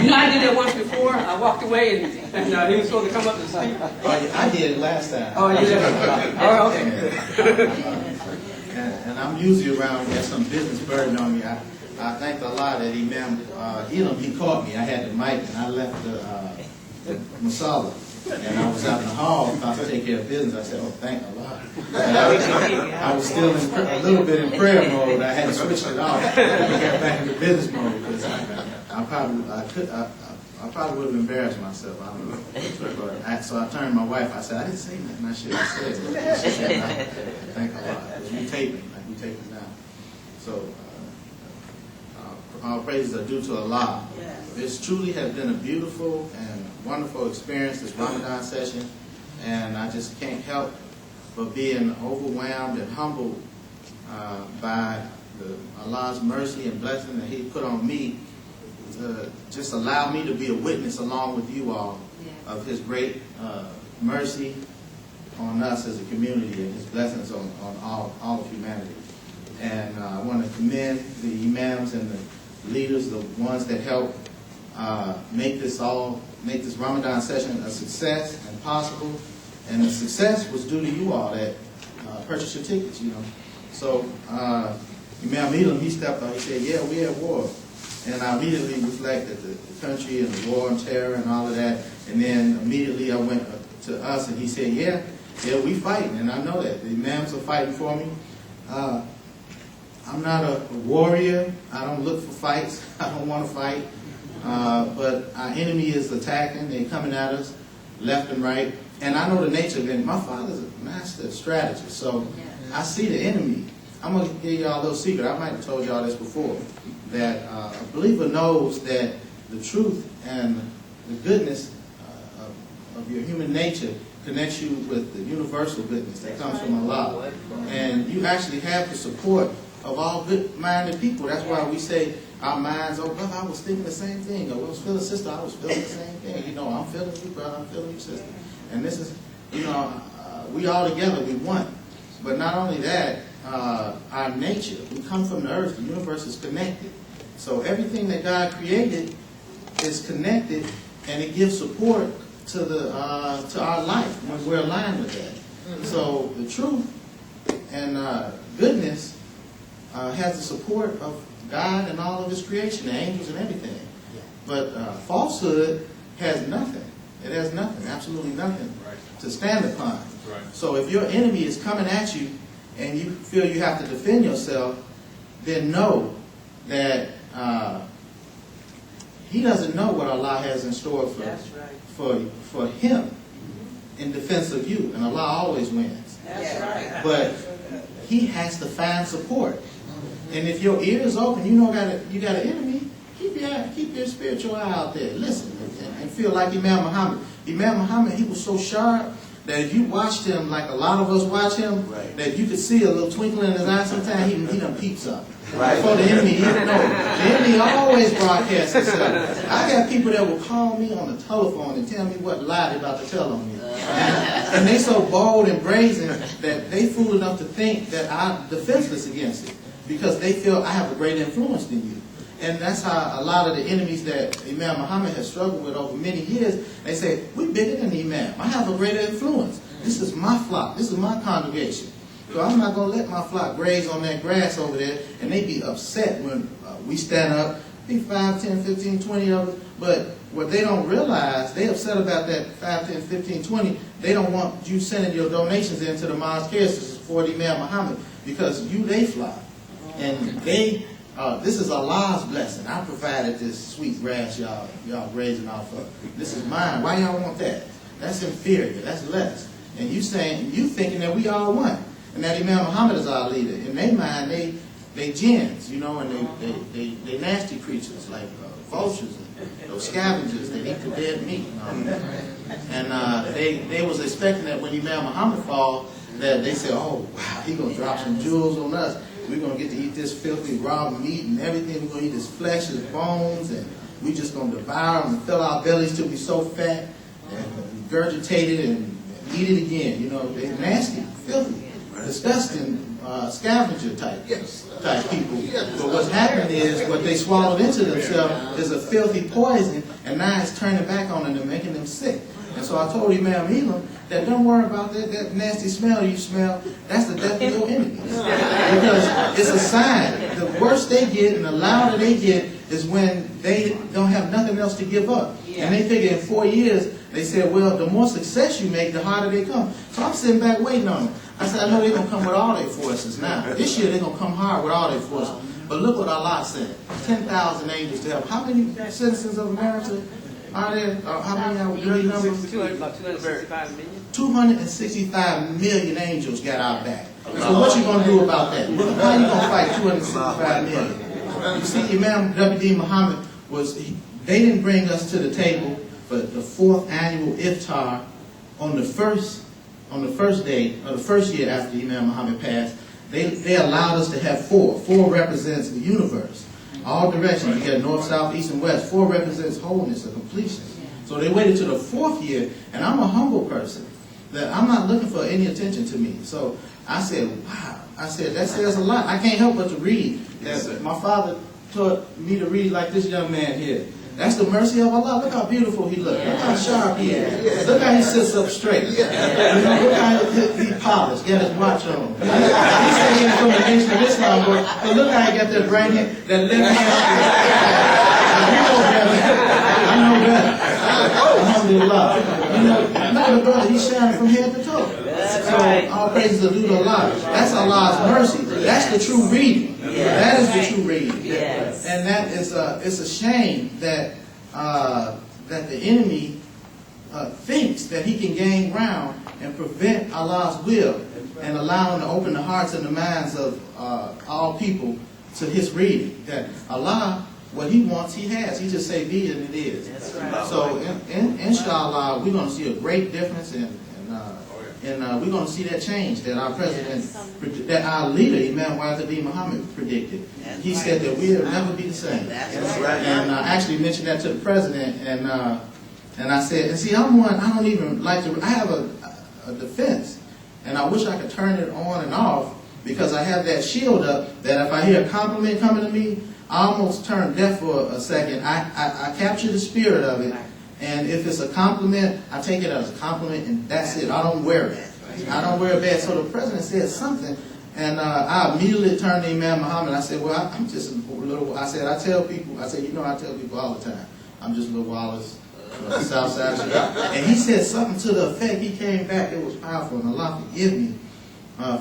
You know, I did that once before. I walked away and he was supposed to come up and speak. Oh, I did it last time. Oh, you did? Oh, okay. And I'm usually around, got some business burden on me. I thank Allah that he caught me. I had the mic and I left the masala. And I was out in the hall about to take care of business. I said, oh, thank Allah. And I was still a little bit in prayer mode. I had to switch it off. I got back into business mode because I probably would have embarrassed myself. I don't know. So I turned to my wife. I said, I didn't say nothing. I should have said. She said, no, thank Allah. Because we taping, like we taping now. So our praises are due to Allah. This truly has been a beautiful and wonderful experience, this Ramadan session, and I just can't help but being overwhelmed and humbled by Allah's mercy and blessing that He put on me to just allow me to be a witness along with you all of His great mercy on us as a community and His blessings on all of humanity. And I want to commend the imams and the leaders, the ones that help make this Ramadan session a success and possible. And the success was due to you all that purchased your tickets, you know. So Imam Elam, he stepped up, he said, yeah, we're at war. And I immediately reflected the country and the war on terror and all of that. And then immediately I went to us and he said, yeah, we fighting. And I know that. The imams are fighting for me. I'm not a warrior. I don't look for fights. I don't want to fight. But our enemy is attacking. They're coming at us left and right. And I know the nature of it. My father's a master strategist. So I see the enemy. I'm going to give y'all a little secret. I might have told y'all this before. That a believer knows that the truth and the goodness of your human nature connects you with the universal goodness that comes from Allah. And you actually have the support of all good-minded people. That's why we say our minds, oh, brother, I was thinking the same thing. Or I was feeling, sister, I was feeling the same thing. You know, I'm feeling you, brother, I'm feeling you, sister. And this is, you know, we all together, we one. But not only that, our nature, we come from the earth, the universe is connected. So everything that God created is connected, and it gives support to our life when we're aligned with that. So the truth and goodness has the support of God and all of His creation, the angels and everything. But falsehood has nothing. It has nothing, absolutely nothing to stand upon. So if your enemy is coming at you and you feel you have to defend yourself, then know that he doesn't know what Allah has in store for him in defense of you. And Allah always wins. But he has to find support. And if your ear is open, you know you got an enemy, keep your spiritual eye out there. Listen and feel like Imam Muhammad. Imam Muhammad, he was so sharp that if you watched him like a lot of us watch him, that you could see a little twinkle in his eye sometimes, he done peeps up. Before the enemy, the enemy always broadcasts himself. I got people that will call me on the telephone and tell me what lie they're about to tell on me. And they so bold and brazen that they fool enough to think that I'm defenseless against it because they feel I have a greater influence than you. And that's how a lot of the enemies that Imam Muhammad has struggled with over many years, they say, we're bigger than the Imam. I have a greater influence. This is my flock. This is my congregation. So I'm not going to let my flock graze on that grass over there, and they be upset when we stand up, be 5, 10, 15, 20 of us. But what they don't realize, they upset about that 5, 10, 15, 20. They don't want you sending your donations into the mosque here to support Imam Muhammad because they flock. And this is Allah's blessing. I provided this sweet grass y'all grazing off of. This is mine. Why y'all want that? That's inferior. That's less. And you thinking that we all one. And that Imam Muhammad is our leader. In their mind, they jinns, you know, and they nasty creatures like vultures and those scavengers that eat the dead meat. And they was expecting that when Imam Muhammad fall, that they say, oh, wow, he going to drop some jewels on us. We're going to get to eat this filthy raw meat and everything. We're going to eat his flesh, his bones, and we're just going to devour them and fill our bellies till we're so fat and regurgitated and eat it again. You know, they're nasty, filthy, disgusting scavenger type people. But what's happened is what they swallowed into themselves is a filthy poison, and now it's turning back on them and making them sick. And so I told Imam Elam that don't worry about that nasty smell you smell. That's the death of your enemies. Because it's a sign. The worse they get and the louder they get is when they don't have nothing else to give up. And they figure in 4 years, they said, well, the more success you make, the harder they come. So I'm sitting back waiting on them. I said, I know they're going to come with all their forces now. This year they're going to come hard with all their forces. But look what Allah said. 10,000 angels to help. How many citizens of America are there? How many are we numbers? About 265 million. 265 million angels got our back. So what you going to do about that? How you going to fight 265 million? You see, Imam Deen Mohammed they didn't bring us to the table for the 4th annual iftar on the first day, or the first year after Imam Muhammad passed. They allowed us to have 4. 4 represents the universe. All directions, you get north, south, east, and west. 4 represents wholeness or completion. So they waited to the 4th year, and I'm a humble person. That I'm not looking for any attention to me. So I said, wow. I said, that says a lot. I can't help but to read. My father taught me to read like this young man here. That's the mercy of Allah. Look how beautiful he looks. Look how sharp he is. Look how he sits up straight. You know, look how he polished. Got his watch on. He's saying from the Nation of Islam, but look how he got that right hand, that left hand. I know better. Alhamdulillah. You know, look at the brother. He's shining from head to toe. So all praises are due to Allah. That's Allah's mercy. That's the true reading. That is the true reading. And that is it's a shame that that the enemy thinks that he can gain ground and prevent Allah's will and allow him to open the hearts and the minds of all people to his reading. That Allah, what he wants, he has. He just say be and it is. So inshallah, we're going to see a great difference and we're going to see that change that our president, that our leader, Imam Deen Mohammed, predicted. He said that we'll never be the same. And I actually mentioned that to the president, and I said, and see, I'm one, I don't even like to, I have a defense, and I wish I could turn it on and off, because I have that shield up, that if I hear a compliment coming to me, I almost turn deaf for a second. I capture the spirit of it. And if it's a compliment, I take it as a compliment, and that's it. I don't wear it. I don't wear it bad. So the president said something, and I immediately turned to Imam Muhammad. I said, well, I'm just a little, I tell people, I tell people all the time, I'm just little Wallace, south side of Chicago. And he said something to the effect, he came back, it was powerful, and Allah forgive me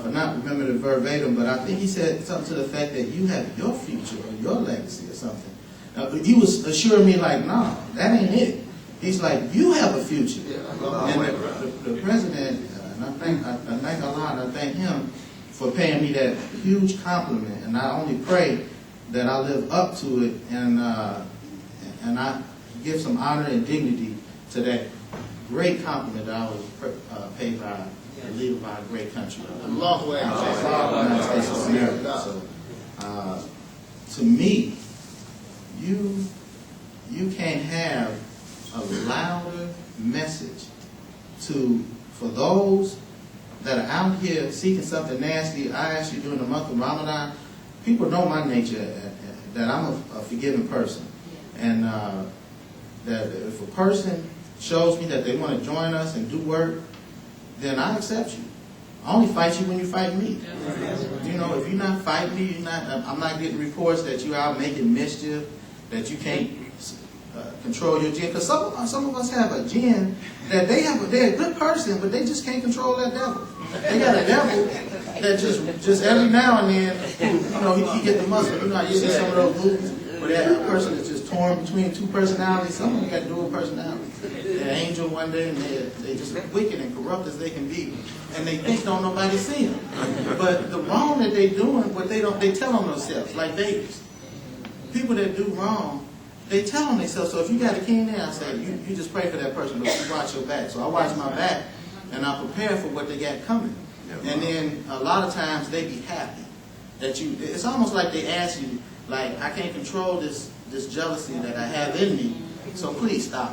for not remembering it verbatim, but I think he said something to the effect that you have your future or your legacy or something. He was assuring me like, nah, that ain't it. He's like, you have a future. And the president, and I thank Allah and I thank him for paying me that huge compliment. And I only pray that I live up to it and I give some honor and dignity to that great compliment that I was paid by the leader of our great country. United States of America. So, to me, you can't have a louder message for those that are out here seeking something nasty. I ask you during the month of Ramadan, people know my nature, that I'm a forgiving person. And that if a person shows me that they want to join us and do work, then I accept you. I only fight you when you fight me. You know, if you're not fighting me, I'm not getting reports that you're out making mischief, that you can't control your jinn. Because some of us have a jinn that they're a good person, but they just can't control that devil. They got a devil that just every now and then, you know, he get the muscle. You know, you see some of those movies where that person is just torn between two personalities. Some of them got dual personalities. They're an angel one day, and they're just wicked and corrupt as they can be, and they think don't nobody see them. But the wrong that they doing, what they tell on themselves, like babies. People that do wrong, they tell on themselves. So if you got a king there, I say, you just pray for that person, but you watch your back. So I watch my back, and I prepare for what they got coming. And then a lot of times they be happy that it's almost like they ask you, like, I can't control this jealousy that I have in me, so please stop.